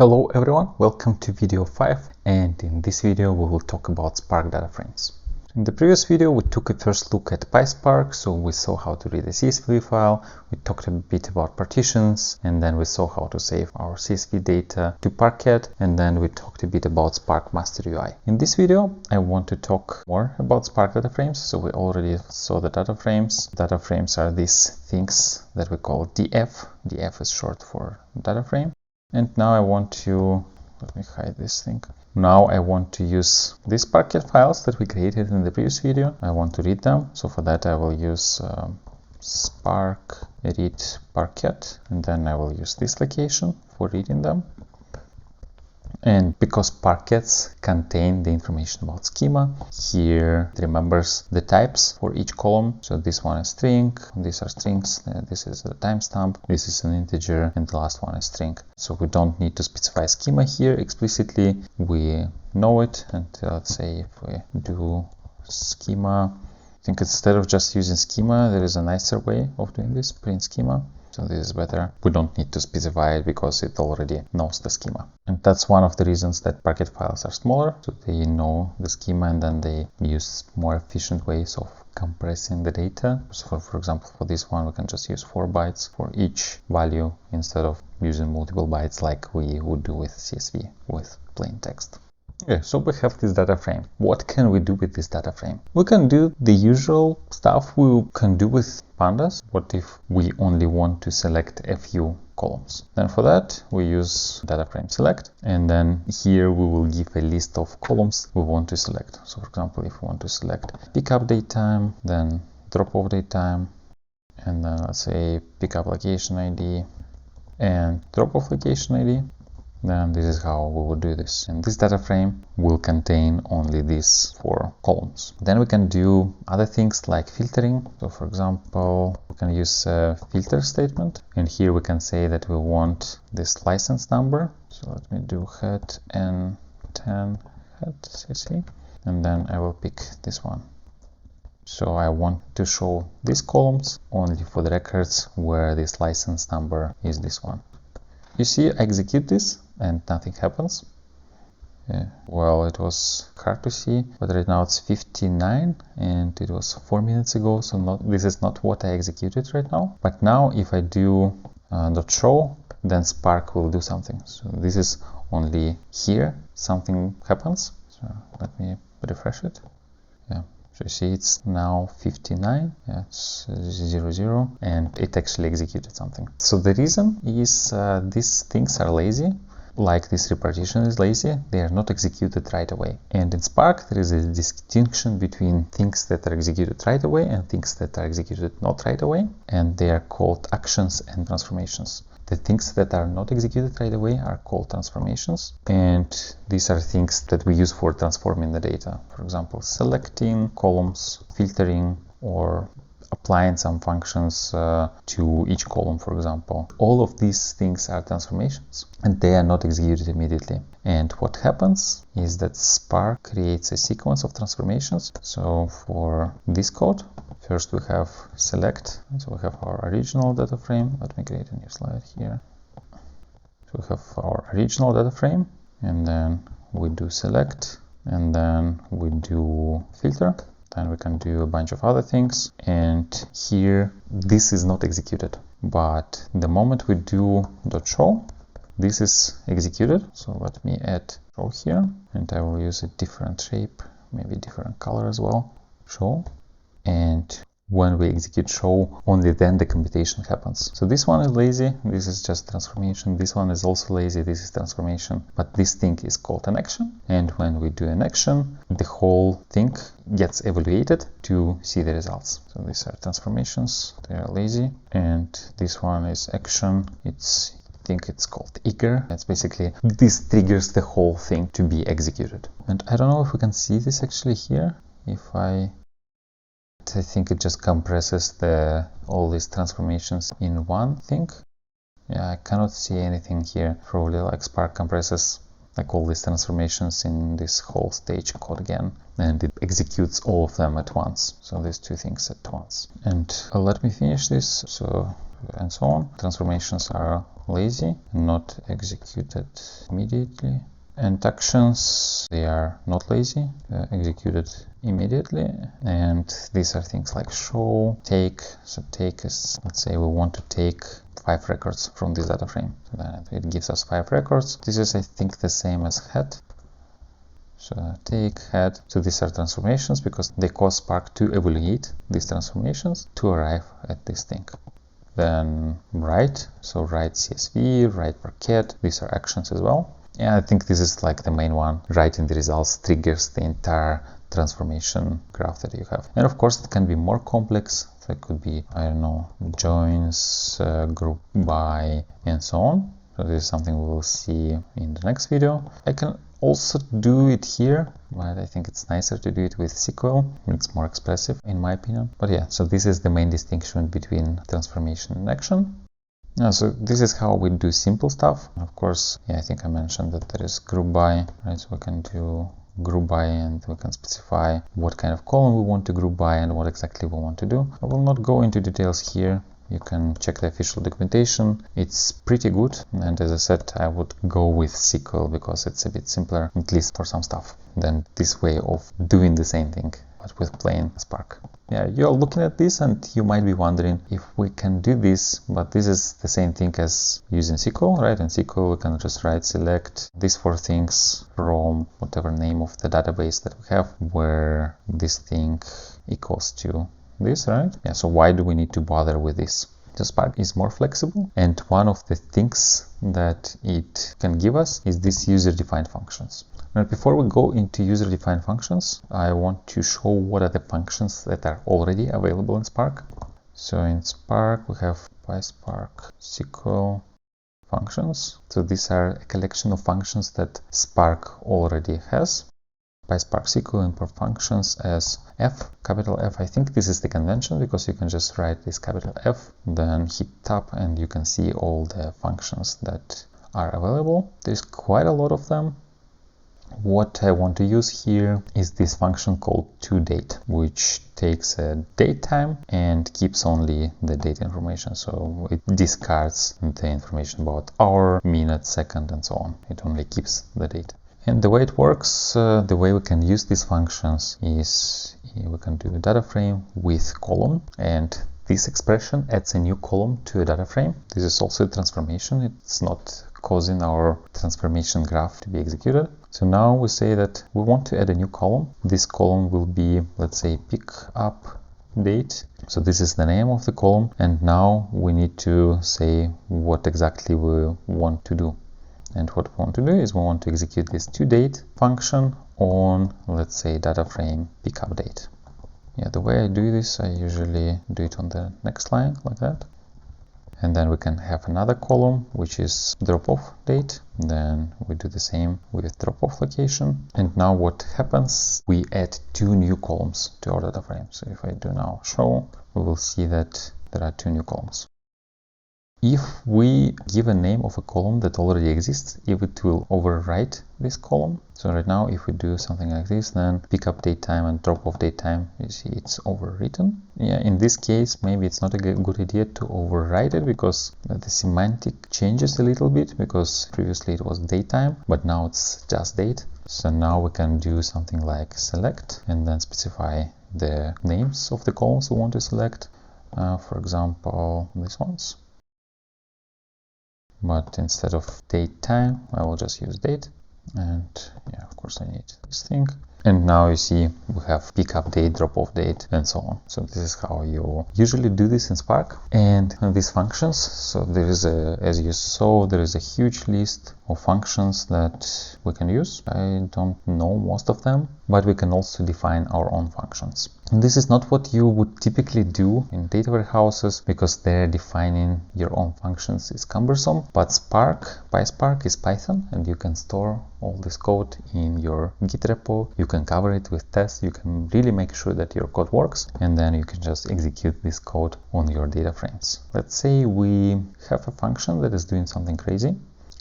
Hello everyone, welcome to video 5, and in this video we will talk about Spark DataFrames. In the previous video we took a first look at PySpark, so we saw how to read a CSV file, we talked a bit about partitions, and then we saw how to save our CSV data to Parquet, and then we talked a bit about Spark Master UI. In this video I want to talk more about Spark DataFrames, so we already saw the DataFrames. DataFrames are these things that we call DF. DF is short for DataFrame. And now I want to, let me hide this thing. Now I want to use these Parquet files that we created in the previous video. I want to read them. So for that I will use Spark read Parquet, and then I will use this location for reading them. And because Parquets contain the information about schema, here it remembers the types for each column. So this one is string, these are strings, this is a timestamp, this is an integer, and the last one is string. So we don't need to specify schema here explicitly, we know it. And let's say if we do schema, I think instead of just using schema, there is a nicer way of doing this, print schema. So this is better. We don't need to specify it because it already knows the schema. And that's one of the reasons that Parquet files are smaller. So they know the schema and then they use more efficient ways of compressing the data. So for example, for this one, we can just use 4 bytes for each value instead of using multiple bytes like we would do with CSV, with plain text. Okay, so we have this data frame. What can we do with this data frame? We can do the usual stuff we can do with pandas. What if we only want to select a few columns? Then for that, we use data frame select, and then here we will give a list of columns we want to select. So for example, if we want to select pickup date time, then drop off date time, and then let's say pickup location ID and drop off location ID, then this is how we will do this. And this data frame will contain only these 4 columns. Then we can do other things like filtering. So for example, we can use a filter statement, and here we can say that we want this license number. So let me do head n10 head cc, and then I will pick this one. So I want to show these columns only for the records where this license number is this one. You see, I execute this and nothing happens. Well, it was hard to see, but right now it's 59 and it was 4 minutes ago, so this is not what I executed right now. But now if I do .show, then Spark will do something. So this is only here something happens. So let me refresh it. Yeah. So you see it's now 59, yeah, it's 00, and it actually executed something. So the reason is these things are lazy, like this repartition is lazy, they are not executed right away. And in Spark there is a distinction between things that are executed right away and things that are executed not right away, and they are called actions and transformations. The things that are not executed right away are called transformations, and these are things that we use for transforming the data. For example, selecting columns, filtering, or applying some functions to each column, for example. All of these things are transformations, and they are not executed immediately. And what happens is that Spark creates a sequence of transformations. So for this code, first we have select, so we have our original data frame. Let me create a new slide here. So we have our original data frame, and then we do select, and then we do filter. Then we can do a bunch of other things, and here this is not executed. But the moment we do .show, this is executed. So let me add show here, and I will use a different shape, maybe different color as well. Show, and when we execute show, only then the computation happens. So this one is lazy, this is just transformation. This one is also lazy, this is transformation. But this thing is called an action, and when we do an action, the whole thing gets evaluated to see the results. So these are transformations, they are lazy, and this one is action. I think it's called eager. It's basically, this triggers the whole thing to be executed. And I don't know if we can see this actually here. If I think it just compresses all these transformations in one thing. Yeah, I cannot see anything here. Probably like Spark compresses like all these transformations in this whole stage code again, and it executes all of them at once. So these two things at once. And let me finish this. So and so on. Transformations are lazy, not executed immediately. And actions, they are not lazy, executed immediately. And these are things like show, take. So take is, let's say we want to take 5 records from this data frame. So then it gives us 5 records. This is, I think, the same as head. So take, head. So these are transformations because they cause Spark to evaluate these transformations to arrive at this thing. Then write. So write CSV, write parquet. These are actions as well. Yeah, I think this is like the main one. Writing the results triggers the entire transformation graph that you have. And of course, it can be more complex. So it could be, I don't know, joins, group by, and so on. So this is something we will see in the next video. I can also do it here, but I think it's nicer to do it with SQL. It's more expressive in my opinion. But yeah, so this is the main distinction between transformation and action. So this is how we do simple stuff. Of course, yeah, I think I mentioned that there is group by, right? So we can do group by and we can specify what kind of column we want to group by and what exactly we want to do. I will not go into details here. You can check the official documentation. It's pretty good. And as I said, I would go with SQL because it's a bit simpler, at least for some stuff, than this way of doing the same thing, but with plain Spark. Yeah, you're looking at this and you might be wondering if we can do this, but this is the same thing as using SQL, right? In SQL, we can just write select these 4 things from whatever name of the database that we have, where this thing equals to this, right? Yeah, so why do we need to bother with this? The Spark is more flexible, and one of the things that it can give us is these user-defined functions. Now, before we go into user-defined functions, I want to show what are the functions that are already available in Spark. So in Spark, we have PySpark SQL functions. So these are a collection of functions that Spark already has. PySpark SQL import functions as F, capital F. I think this is the convention because you can just write this capital F, then hit tab and you can see all the functions that are available. There's quite a lot of them. What I want to use here is this function called toDate, which takes a date time and keeps only the date information. So it discards the information about hour, minute, second, and so on. It only keeps the date. And the way it works, the way we can use these functions is we can do a data frame with column, and this expression adds a new column to a data frame. This is also a transformation. It's not causing our transformation graph to be executed. So now we say that we want to add a new column. This column will be, let's say, pick up date. So this is the name of the column. And now we need to say what exactly we want to do. And what we want to do is we want to execute this toDate function on, let's say, data frame pickup date. Yeah, the way I do this, I usually do it on the next line like that. And then we can have another column, which is drop-off date. Then we do the same with drop-off location. And now what happens, we add 2 new columns to our data frame. So if I do now show, we will see that there are 2 new columns. If we give a name of a column that already exists, if it will overwrite this column. So right now, if we do something like this, then pick up date time and drop off date time, you see it's overwritten. Yeah, in this case, maybe it's not a good idea to overwrite it because the semantic changes a little bit, because previously it was date time, but now it's just date. So now we can do something like select and then specify the names of the columns we want to select. For example, these ones. But instead of date time, I will just use date. And yeah, of course I need this thing. And now you see we have pickup date, drop off date, and so on. So this is how you usually do this in Spark. And these functions, so there is as you saw, there is a huge list of functions that we can use. I don't know most of them, but we can also define our own functions. And this is not what you would typically do in data warehouses because there defining your own functions is cumbersome. But PySpark is Python, and you can store all this code in your Git repo. You can cover it with tests. You can really make sure that your code works, and then you can just execute this code on your data frames. Let's say we have a function that is doing something crazy,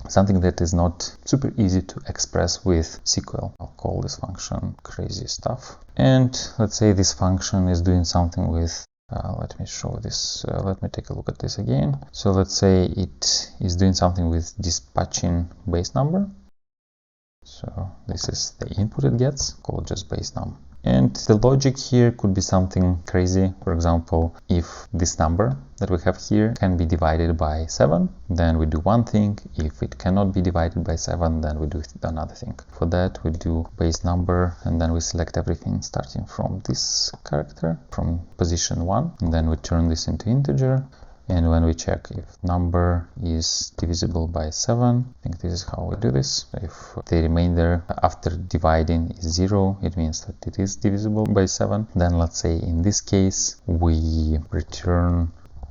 something that is not super easy to express with SQL. I'll call this function crazy stuff. And let's say this function is doing something with let me show this. Let me take a look at this again. So let's say it is doing something with dispatching base number. So this is the input it gets, called just base num. And the logic here could be something crazy. For example, if this number that we have here can be divided by 7, then we do one thing. If it cannot be divided by 7, then we do another thing. For that, we do base number, and then we select everything starting from this character, from position 1, and then we turn this into integer. And when we check if number is divisible by 7, I think this is how we do this. If the remainder after dividing is 0, it means that it is divisible by 7. Then let's say in this case, we return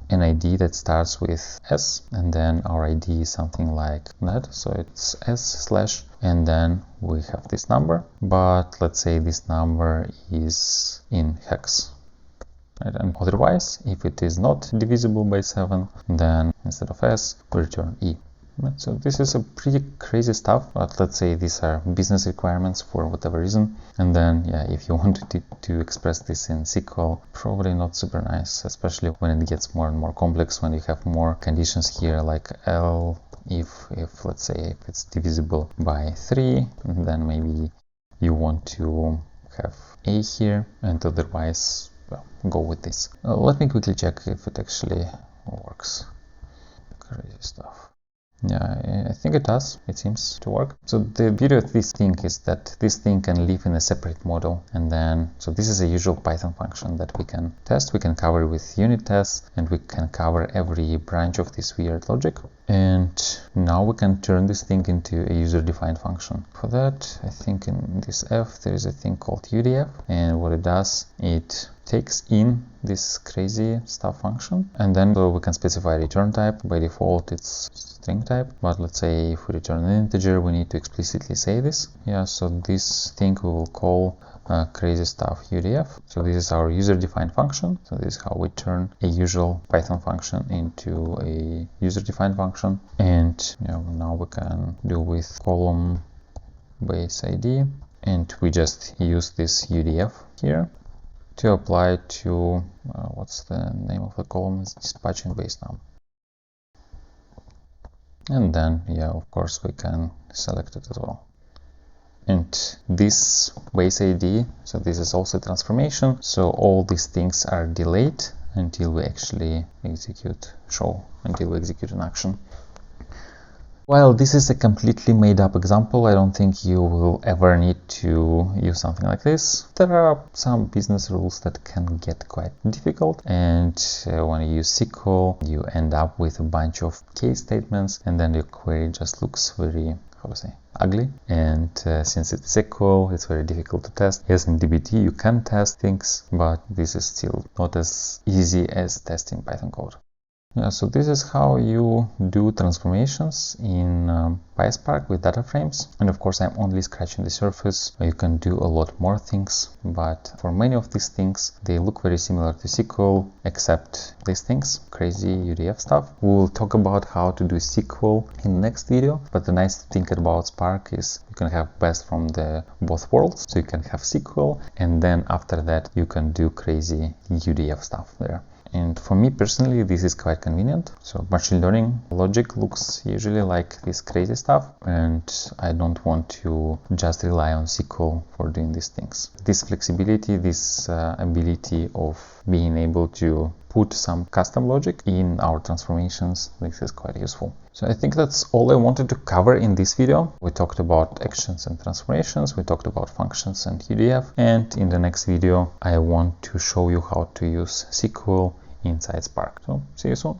an ID that starts with S, and then our ID is something like that. So it's S/, and then we have this number. But let's say this number is in hex. Right, and otherwise, if it is not divisible by 7, then instead of S, we return E. Right, so this is a pretty crazy stuff, but let's say these are business requirements for whatever reason. And then, yeah, if you wanted to express this in SQL, probably not super nice, especially when it gets more and more complex, when you have more conditions here, like L, if let's say if it's divisible by 3, then maybe you want to have A here, and otherwise, well, go with this. Let me quickly check if it actually works. Crazy stuff. Yeah, I think it does. It seems to work. So the beauty of this thing is that this thing can live in a separate model. And then, so this is a usual Python function that we can test. We can cover with unit tests, and we can cover every branch of this weird logic. And now we can turn this thing into a user-defined function. For that, I think in this F, there is a thing called UDF. And what it does, it takes in this crazy stuff function, and then so we can specify return type. By default, it's string type, but let's say if we return an integer, we need to explicitly say this. Yeah, so this thing we will call crazy stuff UDF. So this is our user-defined function. So this is how we turn a usual Python function into a user-defined function. And yeah, now we can do with column base ID, and we just use this UDF here to apply to, what's the name of the column? It's dispatching base num. And then, yeah, of course, we can select it as well. And this base ID, so this is also a transformation. So all these things are delayed until we actually execute show, until we execute an action. While this is a completely made up example, I don't think you will ever need to use something like this. There are some business rules that can get quite difficult, and when you use SQL, you end up with a bunch of case statements, and then your query just looks very, how to say, ugly. And since it's SQL, it's very difficult to test. Yes, in DBT you can test things, but this is still not as easy as testing Python code. Yeah, so this is how you do transformations in PySpark with DataFrames. And of course, I'm only scratching the surface. You can do a lot more things, but for many of these things, they look very similar to SQL, except these things, crazy UDF stuff. We will talk about how to do SQL in the next video, but the nice thing about Spark is you can have best from the both worlds. So you can have SQL, and then after that, you can do crazy UDF stuff there. And for me personally, this is quite convenient. So machine learning logic looks usually like this crazy stuff, and I don't want to just rely on SQL for doing these things. This flexibility, this ability of being able to put some custom logic in our transformations, this is quite useful. So I think that's all I wanted to cover in this video. We talked about actions and transformations, we talked about functions and UDF, and in the next video I want to show you how to use SQL inside Spark. So see you soon.